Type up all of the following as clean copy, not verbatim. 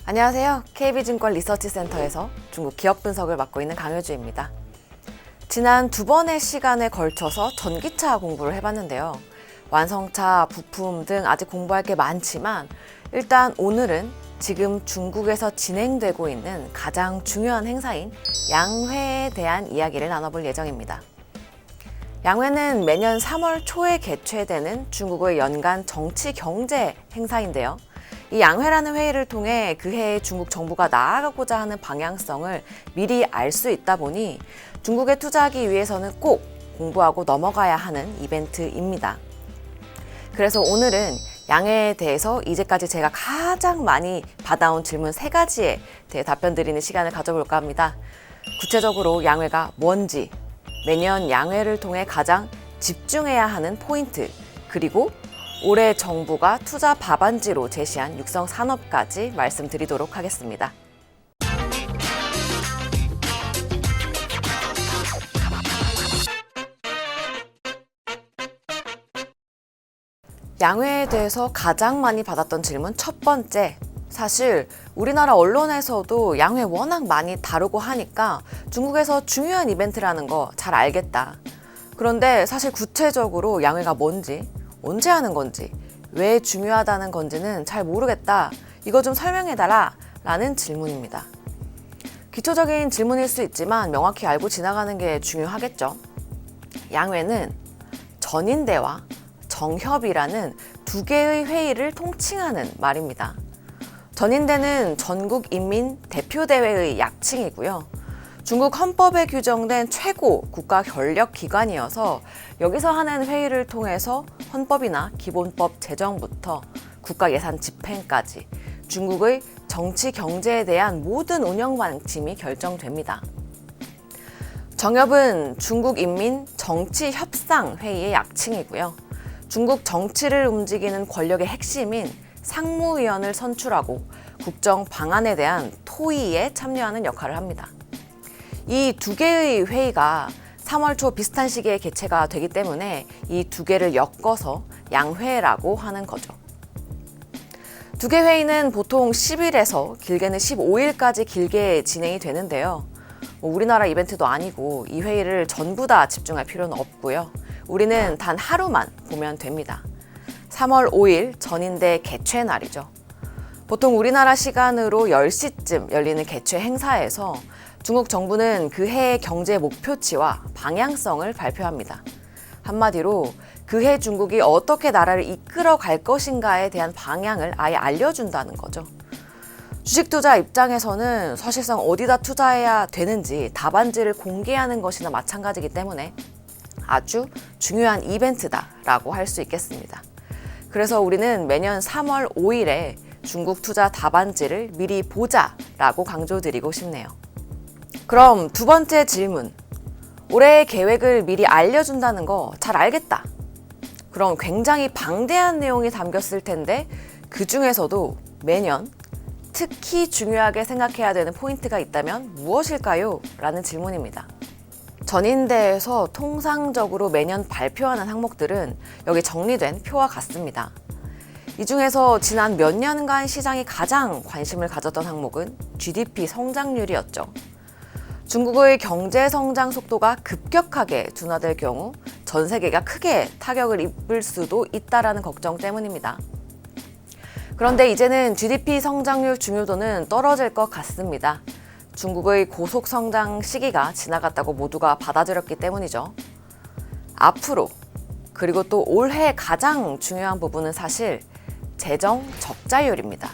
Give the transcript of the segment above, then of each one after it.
안녕하세요. KB증권 리서치센터에서 중국 기업 분석을 맡고 있는 강효주입니다. 지난 두 번의 시간에 걸쳐서 전기차 공부를 해봤는데요. 완성차, 부품 등 아직 공부할 게 많지만 일단 오늘은 지금 중국에서 진행되고 있는 가장 중요한 행사인 양회에 대한 이야기를 나눠볼 예정입니다. 양회는 매년 3월 초에 개최되는 중국의 연간 정치 경제 행사인데요. 이 양회라는 회의를 통해 그 해에 중국 정부가 나아가고자 하는 방향성을 미리 알 수 있다 보니 중국에 투자하기 위해서는 꼭 공부하고 넘어가야 하는 이벤트입니다. 그래서 오늘은 양회에 대해서 이제까지 제가 가장 많이 받아온 질문 3가지에 대해 답변 드리는 시간을 가져볼까 합니다. 구체적으로 양회가 뭔지, 매년 양회를 통해 가장 집중해야 하는 포인트, 그리고 올해 정부가 투자 밥안지로 제시한 육성 산업까지 말씀드리도록 하겠습니다. 양회에 대해서 가장 많이 받았던 질문 첫 번째, 사실 우리나라 언론에서도 양회 워낙 많이 다루고 하니까 중국에서 중요한 이벤트라는 거 잘 알겠다. 그런데 사실 구체적으로 양회가 뭔지, 언제 하는 건지, 왜 중요하다는 건지는 잘 모르겠다. 이거 좀 설명해달라 라는 질문입니다. 기초적인 질문일 수 있지만 명확히 알고 지나가는 게 중요하겠죠. 양회는 전인대와 정협이라는 두 개의 회의를 통칭하는 말입니다. 전인대는 전국인민대표대회의 약칭이고요. 중국 헌법에 규정된 최고 국가 권력 기관이어서 여기서 하는 회의를 통해서 헌법이나 기본법 제정부터 국가 예산 집행까지 중국의 정치 경제에 대한 모든 운영 방침이 결정됩니다. 정협은 중국인민정치협상회의의 약칭이고요. 중국 정치를 움직이는 권력의 핵심인 상무위원을 선출하고 국정 방안에 대한 토의에 참여하는 역할을 합니다. 이 두 개의 회의가 3월 초 비슷한 시기에 개최가 되기 때문에 이 두 개를 엮어서 양회라고 하는 거죠. 두 개 회의는 보통 10일에서 길게는 15일까지 길게 진행이 되는데요. 우리나라 이벤트도 아니고 이 회의를 전부 다 집중할 필요는 없고요. 우리는 단 하루만 보면 됩니다. 3월 5일 전인대 개최 날이죠. 보통 우리나라 시간으로 10시쯤 열리는 개최 행사에서 중국 정부는 그 해의 경제 목표치와 방향성을 발표합니다. 한마디로 그 해 중국이 어떻게 나라를 이끌어 갈 것인가에 대한 방향을 아예 알려준다는 거죠. 주식 투자 입장에서는 사실상 어디다 투자해야 되는지 답안지를 공개하는 것이나 마찬가지이기 때문에 아주 중요한 이벤트다라고 할 수 있겠습니다. 그래서 우리는 매년 3월 5일에 중국 투자 답안지를 미리 보자라고 강조드리고 싶네요. 그럼 두 번째 질문. 올해의 계획을 미리 알려준다는 거 잘 알겠다. 그럼 굉장히 방대한 내용이 담겼을 텐데 그 중에서도 매년 특히 중요하게 생각해야 되는 포인트가 있다면 무엇일까요? 라는 질문입니다. 전인대에서 통상적으로 매년 발표하는 항목들은 여기 정리된 표와 같습니다. 이 중에서 지난 몇 년간 시장이 가장 관심을 가졌던 항목은 GDP 성장률이었죠. 중국의 경제 성장 속도가 급격하게 둔화될 경우 전 세계가 크게 타격을 입을 수도 있다라는 걱정 때문입니다. 그런데 이제는 GDP 성장률 중요도는 떨어질 것 같습니다. 중국의 고속 성장 시기가 지나갔다고 모두가 받아들였기 때문이죠. 앞으로, 그리고 또 올해 가장 중요한 부분은 사실 재정 적자율입니다.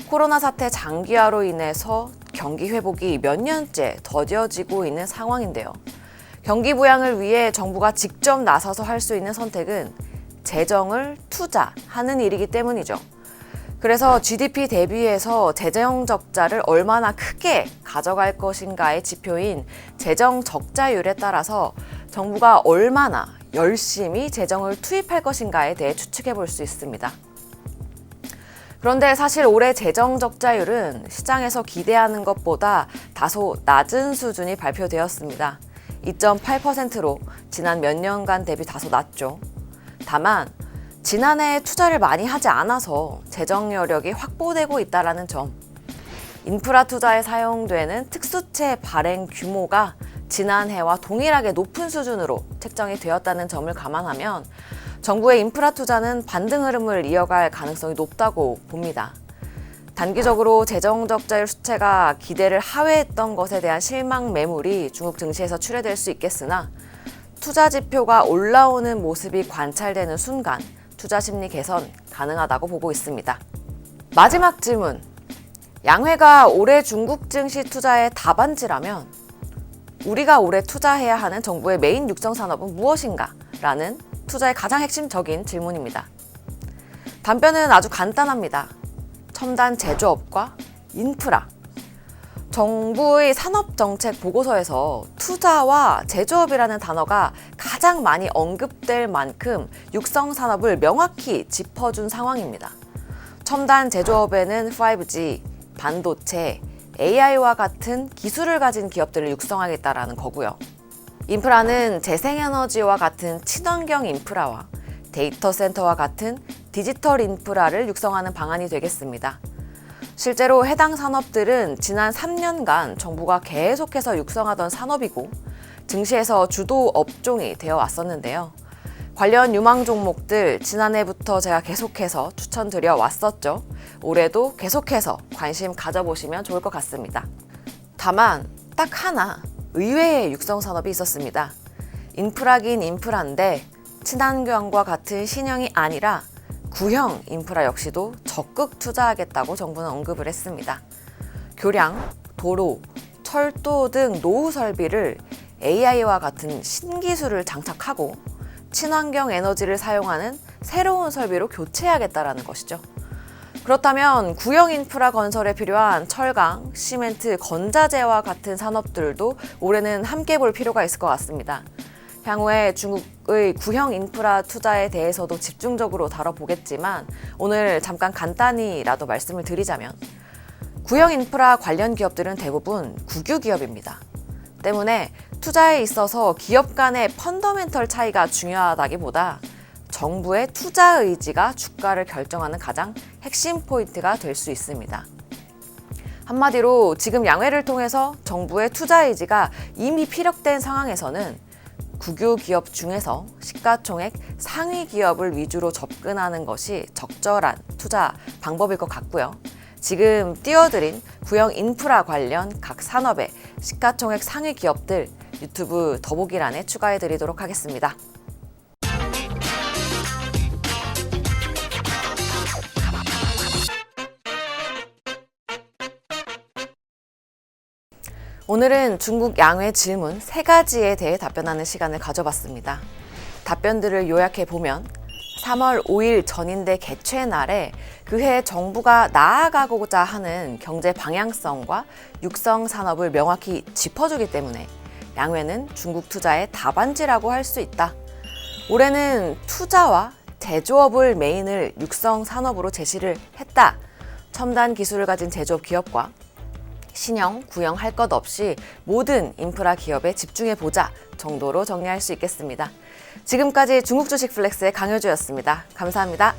코로나 사태 장기화로 인해서 경기 회복이 몇 년째 더뎌지고 있는 상황인데요. 경기 부양을 위해 정부가 직접 나서서 할 수 있는 선택은 재정을 투자하는 일이기 때문이죠. 그래서 GDP 대비해서 재정 적자를 얼마나 크게 가져갈 것인가의 지표인 재정 적자율에 따라서 정부가 얼마나 열심히 재정을 투입할 것인가에 대해 추측해 볼 수 있습니다. 그런데 사실 올해 재정 적자율은 시장에서 기대하는 것보다 다소 낮은 수준이 발표되었습니다. 2.8%로 지난 몇 년간 대비 다소 낮죠. 다만 지난해 투자를 많이 하지 않아서 재정 여력이 확보되고 있다는 점, 인프라 투자에 사용되는 특수채 발행 규모가 지난해와 동일하게 높은 수준으로 책정이 되었다는 점을 감안하면 정부의 인프라 투자는 반등 흐름을 이어갈 가능성이 높다고 봅니다. 단기적으로 재정 적자율 수치가 기대를 하회했던 것에 대한 실망 매물이 중국 증시에서 출회될 수 있겠으나 투자 지표가 올라오는 모습이 관찰되는 순간 투자 심리 개선 가능하다고 보고 있습니다. 마지막 질문. 양회가 올해 중국 증시 투자의 답안지라면 우리가 올해 투자해야 하는 정부의 메인 육성 산업은 무엇인가? 라는 투자의 가장 핵심적인 질문입니다. 답변은 아주 간단합니다. 첨단 제조업과 인프라. 정부의 산업정책 보고서에서 투자와 제조업이라는 단어가 가장 많이 언급될 만큼 육성 산업을 명확히 짚어준 상황입니다. 첨단 제조업에는 5G, 반도체, AI와 같은 기술을 가진 기업들을 육성하겠다라는 거고요. 인프라는 재생에너지와 같은 친환경 인프라와 데이터 센터와 같은 디지털 인프라를 육성하는 방안이 되겠습니다. 실제로 해당 산업들은 지난 3년간 정부가 계속해서 육성하던 산업이고 증시에서 주도 업종이 되어 왔었는데요. 관련 유망 종목들 지난해부터 제가 계속해서 추천드려 왔었죠. 올해도 계속해서 관심 가져보시면 좋을 것 같습니다. 다만 딱 하나 의외의 육성 산업이 있었습니다. 인프라긴 인프라인데 친환경과 같은 신형이 아니라 구형 인프라 역시도 적극 투자하겠다고 정부는 언급을 했습니다. 교량, 도로, 철도 등 노후 설비를 AI와 같은 신기술을 장착하고 친환경 에너지를 사용하는 새로운 설비로 교체하겠다는 것이죠. 그렇다면 구형 인프라 건설에 필요한 철강, 시멘트, 건자재와 같은 산업들도 올해는 함께 볼 필요가 있을 것 같습니다. 향후에 중국의 구형 인프라 투자에 대해서도 집중적으로 다뤄보겠지만 오늘 잠깐 간단히라도 말씀을 드리자면 구형 인프라 관련 기업들은 대부분 국유 기업입니다. 때문에 투자에 있어서 기업 간의 펀더멘털 차이가 중요하다기보다 정부의 투자 의지가 주가를 결정하는 가장 핵심 포인트가 될 수 있습니다. 한마디로 지금 양회를 통해서 정부의 투자 의지가 이미 피력된 상황에서는 국유 기업 중에서 시가총액 상위 기업을 위주로 접근하는 것이 적절한 투자 방법일 것 같고요. 지금 띄워드린 구형 인프라 관련 각 산업의 시가총액 상위 기업들 유튜브 더보기란에 추가해드리도록 하겠습니다. 오늘은 중국 양회 질문 3가지에 대해 답변하는 시간을 가져봤습니다. 답변들을 요약해 보면 3월 5일 전인대 개최 날에 그해 정부가 나아가고자 하는 경제 방향성과 육성 산업을 명확히 짚어주기 때문에 양회는 중국 투자의 답안지라고 할 수 있다. 올해는 투자와 제조업을 메인을 육성 산업으로 제시를 했다. 첨단 기술을 가진 제조업 기업과 신형, 구형 할 것 없이 모든 인프라 기업에 집중해보자 정도로 정리할 수 있겠습니다. 지금까지 중국 주식 플렉스의 강효주였습니다. 감사합니다.